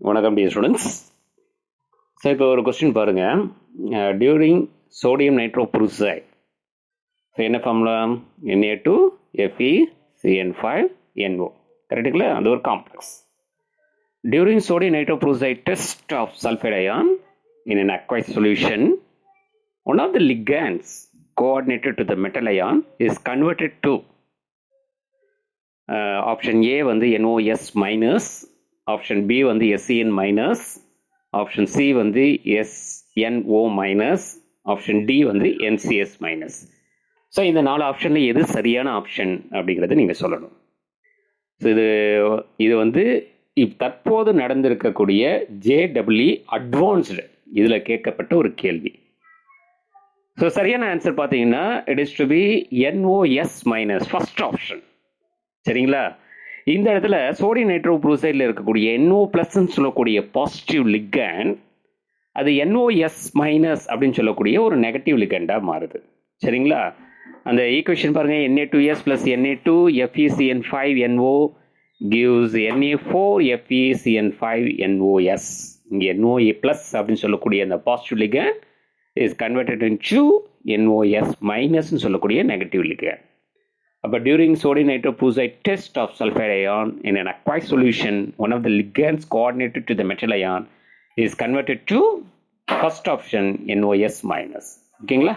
வணக்கம் dear students. So இப்போ ஒரு கொஸ்டின் பாருங்கள். டியூரிங் சோடியம் நைட்ரோபுரூசைட் என்ன ஃபார்முலா? Na2FeCN5NO. கரெக்டுங்களா? அது ஒரு complex. During sodium nitroprusside test of sulphide ion in an aqueous solution, one of the ligands coordinated to the metal ion is converted to option A வந்து NOS minus, option B வந்து SCN minus, option C வந்து SNO minus, option D வந்து NCS minus. So இந்த 4 ஆப்ஷனில் எது சரியான option அப்படிங்கிறத நீங்கள் சொல்லணும். ஸோ இது வந்து தற்போது நடந்திருக்கக்கூடிய JEE அட்வான்ஸ்டு இதில் கேட்கப்பட்ட ஒரு கேள்வி. ஸோ சரியான ஆன்சர் பார்த்தீங்கன்னா it is to be NOS minus, first option. சரிங்களா? இந்த இடத்துல சோடியம் நைட்ரோபுரூசைடில் இருக்கக்கூடிய NO ப்ளஸ்ன்னு சொல்லக்கூடிய பாசிட்டிவ் லிகண்ட் அது NOS மைனஸ் அப்படின்னு சொல்லக்கூடிய ஒரு நெகட்டிவ் லிகண்டாக மாறுது. சரிங்களா? அந்த ஈக்குவேஷன் பாருங்கள். Na2S plus Na2 FeCN5NO gives Na4FeCN5NOS. இங்கே NOA ப்ளஸ் அப்படின்னு சொல்லக்கூடிய அந்த positive ligand is converted into NOS மைனஸ்ன்னு சொல்லக்கூடிய நெகட்டிவ் லிகண்ட். அப்போ during sodium nitroprusside test of sulphide ion in an aqueous solution, one of the ligands coordinated to the metal ion is converted to first option NOS minus. ஓகேங்களா?